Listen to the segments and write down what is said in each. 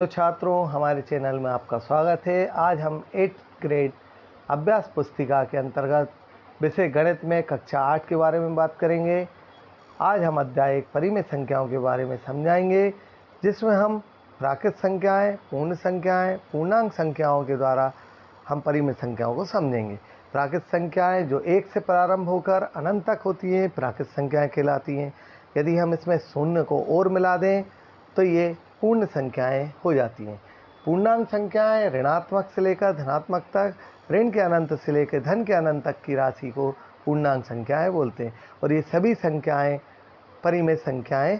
तो छात्रों, हमारे चैनल में आपका स्वागत है। आज हम 8th ग्रेड अभ्यास पुस्तिका के अंतर्गत विषय गणित में कक्षा 8 के बारे में बात करेंगे। आज हम अध्याय 1 परिमेय संख्याओं के बारे में समझाएंगे, जिसमें हम प्राकृत संख्याएं, पूर्ण संख्याएं, पूर्णांक संख्याओं के द्वारा हम परिमेय संख्याओं को समझेंगे। प्राकृत संख्याएं जो 1 से प्रारंभ होकर अनंत तक होती हैं, प्राकृत संख्याएं कहलाती हैं। यदि हम इसमें शून्य को और मिला दें तो ये पूर्ण संख्याएं हो जाती हैं। पूर्णांक संख्याएं ऋणात्मक से लेकर धनात्मक तक, ऋण के अनंत से लेकर धन के अनंत तक की राशि को पूर्णांक संख्याएं बोलते हैं, और ये सभी संख्याएं परिमेय संख्याएं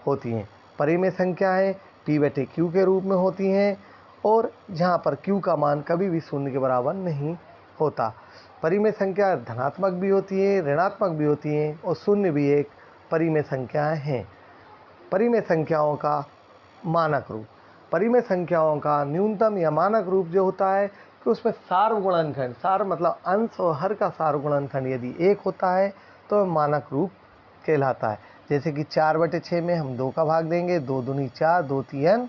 होती हैं। परिमेय संख्याएं P/Q के रूप में होती हैं, और जहाँ पर Q का मान कभी भी शून्य के बराबर नहीं होता। परिमेय संख्या धनात्मक भी होती है, ऋणात्मक भी होती हैं, और शून्य भी एक परिमेय संख्याएं हैं। परिमेय संख्याओं का मानक रूप। परिमेय संख्याओं का न्यूनतम या मानक रूप जो होता है कि उसमें सार गुणनखंड, सार मतलब अंश और हर का सार गुणनखंड यदि 1 होता है तो मानक रूप कहलाता है। जैसे कि 4/6 में हम 2 का भाग देंगे, 2 दूनी 4, 2 तीन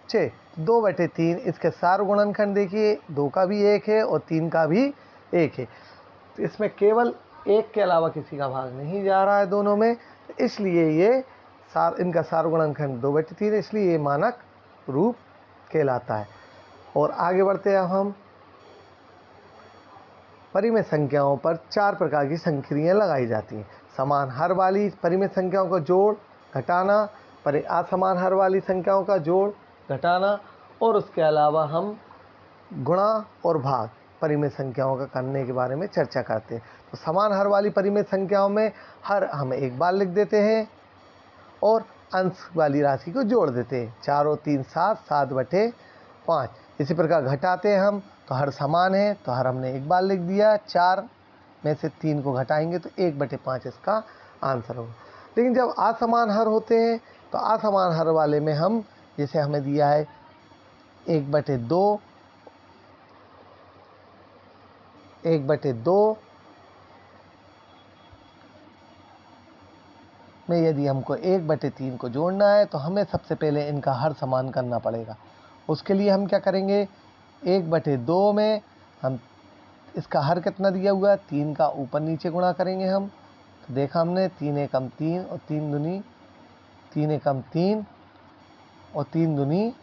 6। 2/3 इसके सार गुणनखंड देखिए, 2 का भी 1 है और 3 का भी 1 है। तो इसमें केवल 1 के अलावा किसी का भाग नहीं जा रहा है दोनों में, इसलिए ये इनका सार गुणनखंड 2/3 है, इसलिए ये मानक रूप कहलाता है। और आगे बढ़ते हैं हम परिमेय संख्याओं पर 4 प्रकार की संक्रियाएं लगाई जाती हैं। समान हर वाली परिमेय संख्याओं का जोड़ घटाना, असमान हर वाली संख्याओं का जोड़ घटाना, और उसके अलावा हम गुणा और भाग परिमेय संख्याओं का करने के बारे में चर्चा करते हैं। तो समान हर वाली परिमेय संख्याओं में हर हम एक बार लिख देते हैं और अंश वाली राशि को जोड़ देते हैं। 4 और 3 7, 7/5। इसी प्रकार घटाते हैं हम, तो हर समान है तो हर हमने एक बार लिख दिया, 4 में से 3 को घटाएंगे तो 1/5 इसका आंसर होगा। लेकिन जब असमान हर होते हैं तो असमान हर वाले में हम, जैसे हमें दिया है 1/2, 1/2 में यदि हमको 1/3 को जोड़ना है तो हमें सबसे पहले इनका हर समान करना पड़ेगा। उसके लिए हम क्या करेंगे, 1/2 में हम इसका हर कितना दिया हुआ है, 3 का ऊपर नीचे गुणा करेंगे हम। तो देखा हमने 3 एकम 3 और 3 दूनी 3 एकम 3 और 3 दूनी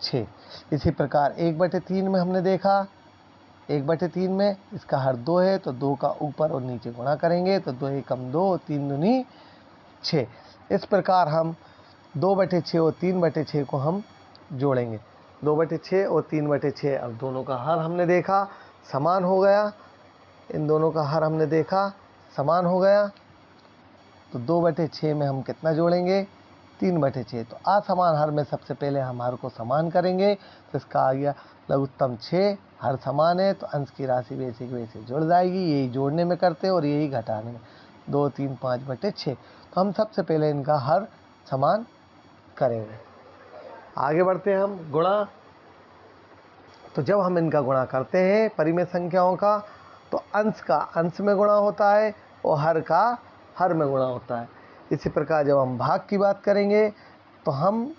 6। इसी प्रकार 1/3 में हमने देखा, 1/3 में इसका हर 2 है तो 2 का ऊपर और नीचे गुणा करेंगे, तो 2 एकम 2 और 3 दूनी 6। इस प्रकार हम 2/6 और 3/6 को हम जोड़ेंगे। 2/6 और 3/6, अब दोनों का हर हमने देखा समान हो गया, इन दोनों का हर हमने देखा समान हो गया, तो 2/6 में हम कितना जोड़ेंगे, 3/6। तो असमान हर में सबसे पहले हम हर को समान करेंगे, तो इसका आ गया लघुत्तम 6। हर समान है तो अंश की राशि वैसे की वैसे जुड़ जाएगी, यही जोड़ने में करते हैं और यही घटाने में। 2 3 5/6। तो हम सबसे पहले इनका हर समान करेंगे। आगे बढ़ते हैं हम गुणा। तो जब हम इनका गुणा करते हैं परिमेय संख्याओं का, तो अंश का अंश में गुणा होता है और हर का हर में गुणा होता है। इसी प्रकार जब हम भाग की बात करेंगे तो हम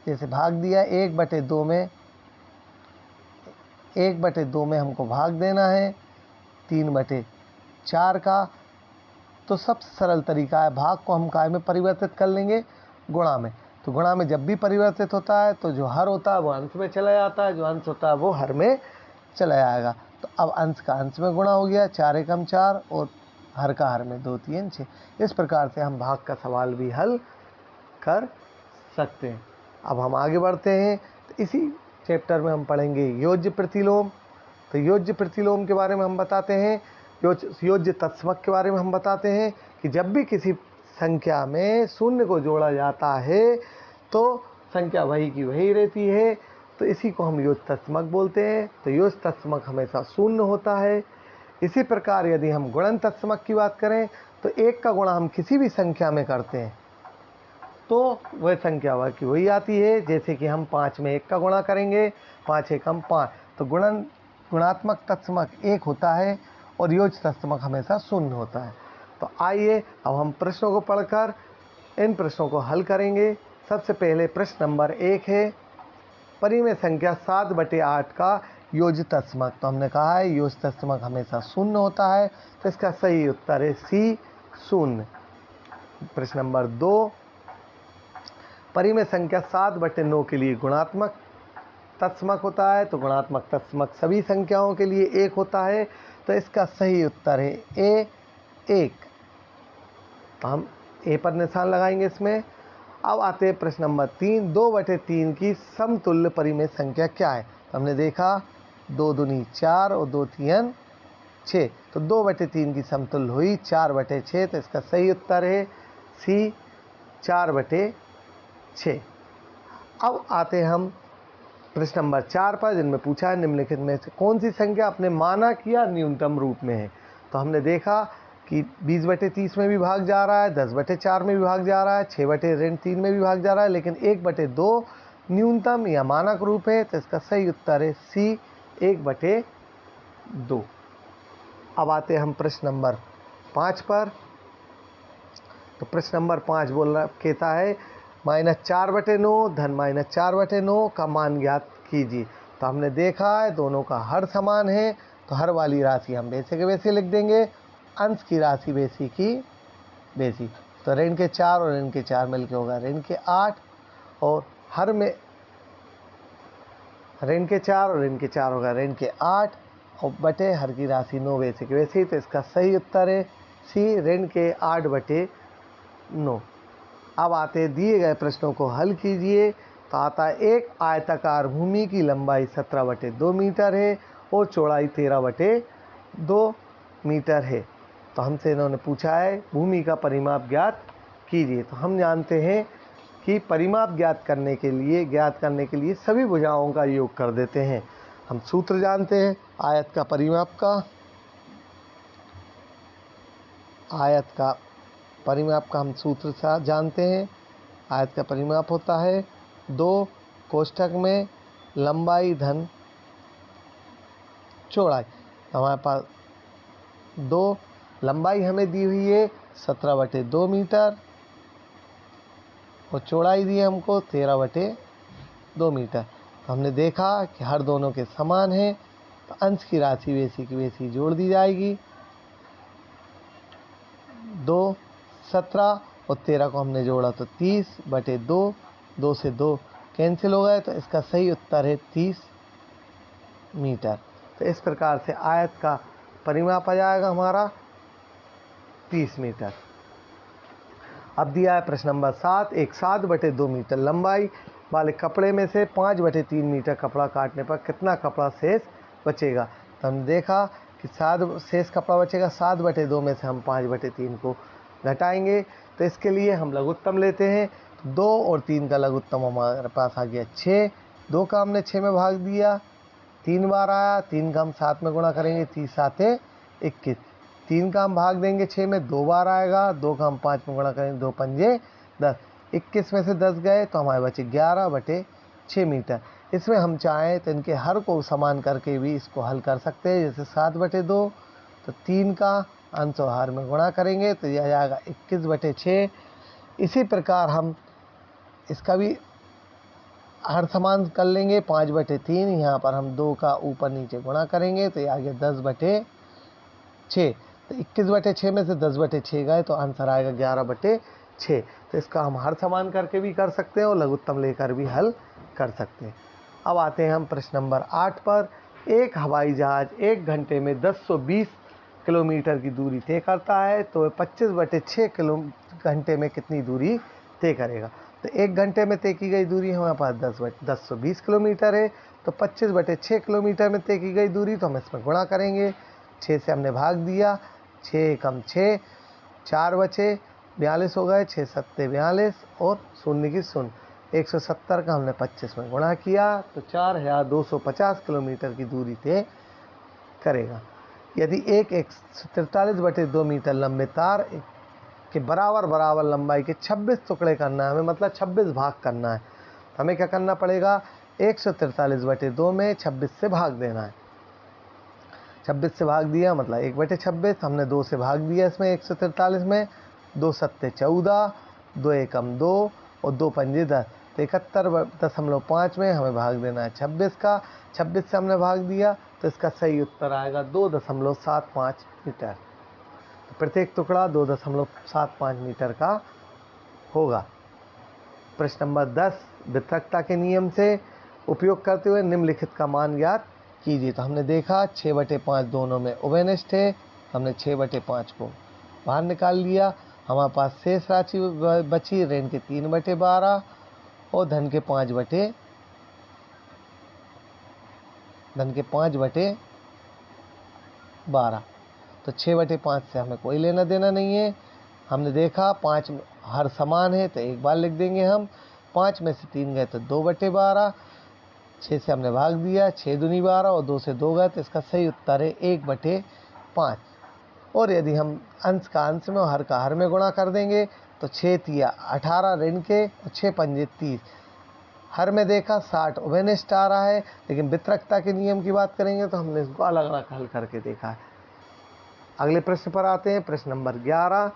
जैसे भाग दिया 1/2 में, 1/2 में हमको भाग देना है 3/4 का। तो सबसे सरल तरीका है, भाग को हम काय में परिवर्तित कर लेंगे, गुणा में। तो गुणा में जब भी परिवर्तित होता है तो जो हर होता है वो अंश में चला जाता है, जो अंश होता है वो हर में चला जाएगा। तो अब अंश का अंश में गुणा हो गया, 4 एकम 4 और हर का हर में 2 3 6। इस प्रकार से हम भाग का सवाल भी हल कर सकते हैं। अब हम आगे बढ़ते हैं, तो इसी चैप्टर में हम पढ़ेंगे योज्य प्रतिलोम। तो योज्य प्रतिलोम के बारे में हम बताते हैं, योज्य तत्समक के बारे में हम बताते हैं कि जब भी किसी संख्या में शून्य को जोड़ा जाता है तो संख्या वही की वही रहती है, तो इसी को हम योज्य तत्समक बोलते हैं। तो योज्य तत्समक हमेशा शून्य होता है। इसी प्रकार यदि हम गुणन तत्समक की बात करें तो 1 का गुणा हम किसी भी संख्या में करते हैं तो वह संख्या वह की वही आती है। जैसे कि हम 5 में 1 का गुणा करेंगे, 5 एकम 5। तो गुणात्मक तत्समक 1 होता है और योज्य तत्समक हमेशा शून्य होता है। तो आइए अब हम प्रश्नों को पढ़कर इन प्रश्नों को हल करेंगे। सबसे पहले प्रश्न नंबर 1 है परिमेय संख्या 7/8 का योजतस्मक। तो हमने कहा है योजतस्मक हमेशा शून्य होता है, तो इसका सही उत्तर है सी, शून्य। प्रश्न नंबर 2, परिमेय संख्या 7/9 के लिए गुणात्मक तत्समक होता है। तो गुणात्मक तत्समक सभी संख्याओं के लिए 1 होता है, तो इसका सही उत्तर है ए, 1। तो हम ए पर निशान लगाएंगे इसमें। अब आते हैं प्रश्न नंबर 3, 2/3 की समतुल्य परिमेय संख्या क्या है। तो हमने देखा 2 दूनी 4 और 2 तिहन 6, तो 2/3 की समतुल्य हुई 4/6, तो इसका सही उत्तर है सी, 4/6। अब आते हैं हम प्रश्न नंबर 4 पर, जिनमें पूछा है निम्नलिखित में से कौन सी संख्या अपने मानक या न्यूनतम रूप में है। तो हमने देखा कि 20/30 में भी भाग जा रहा है, 10/4 में भी भाग जा रहा है, 6/3 में भी भाग जा रहा है, लेकिन 1/2 न्यूनतम या मानक रूप है, तो इसका सही उत्तर है सी, 1/2। अब आते हैं हम प्रश्न नंबर 5 पर। तो प्रश्न नंबर 5 कहता है -4/9 धन -4/9 का मान ज्ञात कीजिए। तो हमने देखा है दोनों का हर समान है, तो हर वाली राशि हम बेसी के बेसी लिख देंगे, अंश की राशि बेसी की बेसी। तो ऋण के 4 और ऋण के 4 मिलकर होगा ऋण के 8, और हर में ऋण के 4 और ऋण के 4 होगा ऋण के 8, और बटे हर की राशि 9 बेसी की बेसी। तो इसका सही उत्तर है सी, ऋण के 8/9। अब आते दिए गए प्रश्नों को हल कीजिए। तो आता है एक आयताकार भूमि की लंबाई 17/2 मीटर है और चौड़ाई 13/2 मीटर है। तो हमसे इन्होंने पूछा है भूमि का परिमाप ज्ञात कीजिए। तो हम जानते हैं कि परिमाप ज्ञात करने के लिए सभी भुजाओं का योग कर देते हैं। हम सूत्र जानते हैं आयत का परिमाप का हम सूत्र सा जानते हैं। आयत का परिमाप होता है 2 कोष्ठक में लंबाई धन चौड़ाई। हमारे पास 2 लंबाई हमें दी हुई है 17/2 मीटर और चौड़ाई दी है हमको 13/2 मीटर। तो हमने देखा कि हर दोनों के समान है, तो अंश की राशि बेसी की बेसी जोड़ दी जाएगी। 2 17 और 13 को हमने जोड़ा तो 30/2, 2 से 2 कैंसिल हो गए, तो इसका सही उत्तर है 30 मीटर। तो इस प्रकार से आयत का परिमाप आ जाएगा हमारा 30 मीटर। अब दिया है प्रश्न नंबर 7, एक 7/2 मीटर लंबाई वाले कपड़े में से 5/3 मीटर कपड़ा काटने पर कितना कपड़ा शेष बचेगा। तो हमने देखा कि 7 शेष कपड़ा बचेगा, 7/2 में से हम 5/3 को घटाएंगे। तो इसके लिए हम लघुत्तम लेते हैं। 2 और 3 का लघुत्तम हमारे पास आ गया 6, 2 का हमने 6 में भाग दिया, 3 बार आया, 3 का हम 7 में गुणा करेंगे, 30 7 21, 3 का हम भाग देंगे 6 में, 2 बार आएगा, 2 का हम 5 में गुणा करेंगे, 2 पंजे 10, 21 में से 10 गए तो हमारे बचे 11/6 मीटर। इसमें हम चाहें तो इनके हर को समान करके भी इसको हल कर सकते हैं। जैसे 7/2, तो 3 का अंश और हर में गुणा करेंगे तो यह आ जाएगा 21/6। इसी प्रकार हम इसका भी हर समान कर लेंगे 5/3, यहाँ पर हम 2 का ऊपर नीचे गुणा करेंगे तो ये आ गया 10/6। तो 21/6 में से 10/6 गए तो आंसर आएगा 11/6। तो इसका हम हर समान करके भी कर सकते हैं और लघुत्तम लेकर भी हल कर सकते हैं। अब आते हैं हम प्रश्न नंबर 8 पर। एक हवाई जहाज 1 घंटे में 1020 किलोमीटर की दूरी तय करता है, तो 25/6 घंटे में कितनी दूरी तय करेगा। तो 1 घंटे में तय की गई दूरी हमारे पास 1020 किलोमीटर है, तो 25/6 किलोमीटर में तय की गई दूरी, तो हम इसमें गुणा करेंगे। 6 से हमने भाग दिया, 6 कम 6, 4 बचे, 42 हो गए, 6 7 42 और 0 की 0, 170 का हमने 25 में गुणा किया तो 4250 किलोमीटर की दूरी तय करेगा। यदि एक 143/2 मीटर लंबे तार के बराबर लंबाई के 26 टुकड़े करना है हमें, मतलब 26 भाग करना है, तो हमें क्या करना पड़ेगा, 143/2 में 26 से भाग देना है। 26 से भाग दिया मतलब 1/26, हमने 2 से भाग दिया इसमें 143 में, 2 7 14, 2 एकम 2 और 2 पंजे 10, तो 71.5 में हमें भाग देना है 26 का। 26 से हमने भाग दिया तो इसका सही उत्तर आएगा 2.75 मीटर। तो प्रत्येक टुकड़ा 2.75 मीटर का होगा। प्रश्न नंबर 10, वितरकता के नियम से उपयोग करते हुए निम्नलिखित का मान ज्ञात कीजिए। तो हमने देखा 6/5 दोनों में उभयनिष्ठ है, हमने 6/5 को बाहर निकाल लिया। हमारे पास शेष राशि बची ऋण के 3/12 और धन के 5/12। तो 6/5 से हमें कोई लेना देना नहीं है। हमने देखा 5 हर समान है तो एक बार लिख देंगे हम। 5 में से 3 गए तो 2/12। 6 से हमने भाग दिया, 6 दूनी 12 और 2 से 2 गए तो इसका सही उत्तर है 1/5। और यदि हम अंश का अंश में और हर का हर में गुणा कर देंगे तो 6 तिया 18 ऋण के और 6 पंजे 30। हर में देखा 60 उभयनिष्ठ आ रहा है, लेकिन वितरकता के नियम की बात करेंगे तो हमने इसको अलग अलग हल करके देखा है। अगले प्रश्न पर आते हैं। प्रश्न नंबर 11,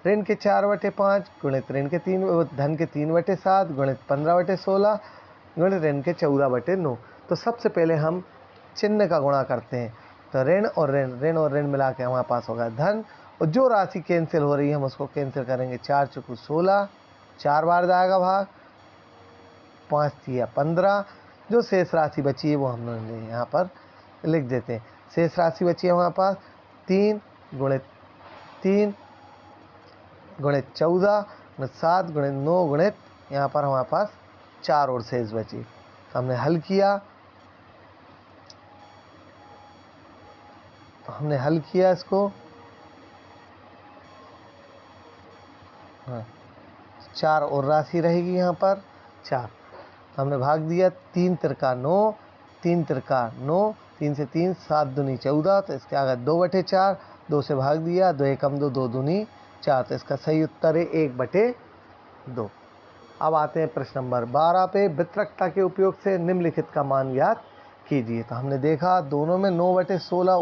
ऋण के 4/5 गुणित ऋण के 3 धन के 3/7 गुणित 15/16 गुणित ऋण के 14/9। तो सबसे पहले हम चिन्ह का गुणा करते हैं। तो ऋण और ऋण मिला के हमारे पास होगा धन, और जो राशि कैंसिल हो रही है हम उसको कैंसिल करेंगे। 4 चौको 16, 4 बार जाएगा भाग, 5 तिया 15। जो शेष राशि बची है वो हम यहाँ पर लिख देते हैं। शेष राशि बची है हमारे पास 3 गुणित 3 गुणित 14 गुणित 7 गुणित 9 गुणित यहाँ पर हमारे पास 4 और शेष बची। हमने हल किया, तो हमने हल किया इसको। 4 और राशि रहेगी यहाँ पर 4। हमने भाग दिया 3 तिरका 9, 3 तिरका 9, 3 से 3 7 दूनी 14। तो इसके आगे 2/4, 2 से भाग दिया, 2 एकम 2, 2 दूनी 4। तो इसका सही उत्तर है 1/2। अब आते हैं प्रश्न नंबर 12 पे। वितरकता के उपयोग से निम्नलिखित का मान ज्ञात कीजिए। तो हमने देखा दोनों में 9/16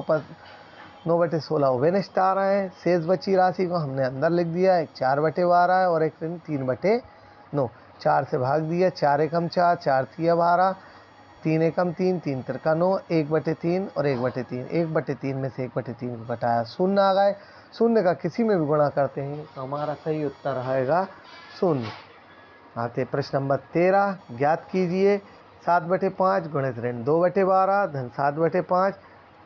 उभयनिष्ठ आ रहा है। शेष बची राशि को हमने अंदर लिख दिया, एक 4/12 है और एक 3/9। 4 से भाग दिया, 4 एकम 4, 4 तिया 12, 3 एकम 3, 3 तिरका 9, 1/3 और 1/3। 1/3 में से 1/3 को घटाया, शून्य आ गए। शून्य का किसी में भी गुणा करते हैं तो हमारा सही उत्तर आएगा 0। आते प्रश्न नंबर 13, ज्ञात कीजिए 7/5 गुणित ऋण 2/12 धन 7/5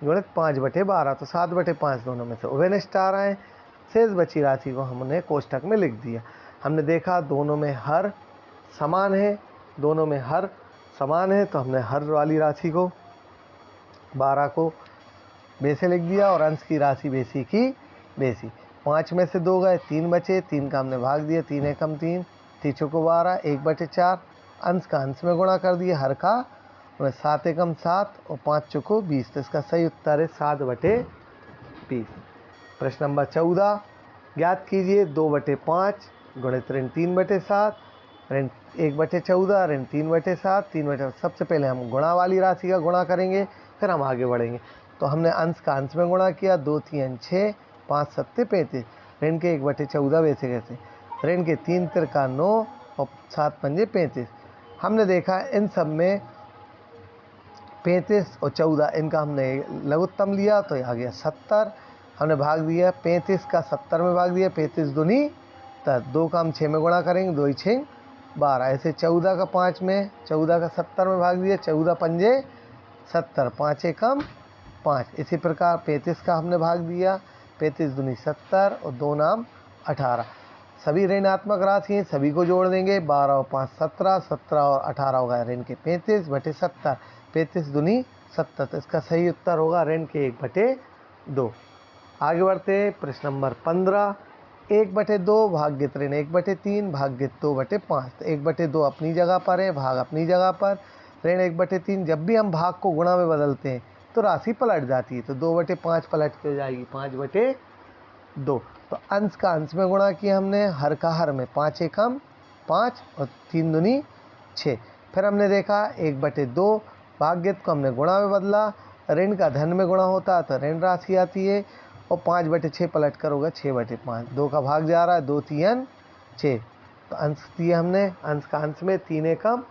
गुणित 5/12। तो 7/5 दोनों में से उभयनिष्ठ आ रहे हैं। शेष बची राशि को हमने कोष्ठक में लिख दिया। हमने देखा दोनों में हर समान है, तो हमने हर वाली राशि को 12 को बेसे लिख दिया और अंश की राशि बेसी की बेसी। 5 में से 2 गए, 3 बचे, 3 का हमने भाग दिया, 3 एकम 3, 3 चौको 12, 1/4। अंश का अंश में गुणा कर दिया, हर का 7 एकम 7 और 5 चौको 20। तो इसका सही उत्तर है 7/20। प्रश्न नंबर 14, ज्ञात कीजिए 2/5 गुणित ऋण 3/7 ऋण 1/14 ऋण 3/7 3/7। सबसे पहले हम गुणा वाली राशि का गुणा करेंगे, फिर हम आगे बढ़ेंगे। तो हमने अंश का अंश में गुणा किया, 2 3 6, 5 7 35। ऋण के 1/14 वैसे कैसे, ऋण के 3 तिरका 9 और 7 पंजे 35। हमने देखा इन सब में 35 और 14 इनका हमने लघुत्तम लिया तो आ गया 70। हमने भाग दिया 35 का 70 में भाग दिया, 35 दूनी 2 का हम 6 में गुणा करेंगे, 2 6 12। ऐसे 14 का 5 में, 14 का 70 में भाग दिया, 14 पंजे 70, 5 एकम 5। इसी प्रकार 35 का हमने भाग दिया, 35 दूनी 70 और 2 नाम 18। सभी ऋणात्मक राशि हैं, सभी को जोड़ देंगे, 12 और 5 17, 17 और 18 होगा ऋण के 35/70, 35 दूनी 70। तो इसका सही उत्तर होगा ऋण के 1/2। आगे बढ़ते हैं प्रश्न नंबर 15, 1/2 भाग्यत ऋण 1/3 भाग्यत 2/5। तो 1/2 अपनी जगह पर है, भाग अपनी जगह पर, ऋण 1/3। जब भी हम भाग को गुणा में बदलते हैं तो राशि पलट जाती है, तो 2/5 पलट के हो जाएगी 5/2। तो अंश का अंश में गुणा किया हमने, हर का हर में, 5 एकम 5 और 3 दूनी 6। फिर हमने देखा 1/2 भाग्यत को हमने गुणा में बदला, ऋण का धन में गुणा होता है तो ऋण राशि आती है, और 5/6 पलट कर होगा 6/5। 2 का भाग जा रहा है, 2 3 6। तो अंश दिए हमने, अंश का अंश में 3 एकम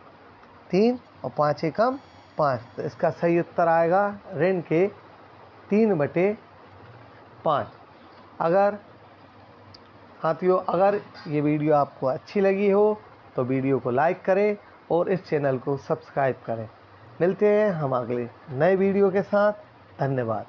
3 और 5 एकम 5। तो इसका सही उत्तर आएगा ऋण के 3/5। अगर साथियों, अगर ये वीडियो आपको अच्छी लगी हो तो वीडियो को लाइक करें और इस चैनल को सब्सक्राइब करें। मिलते हैं हम अगले नए वीडियो के साथ। धन्यवाद।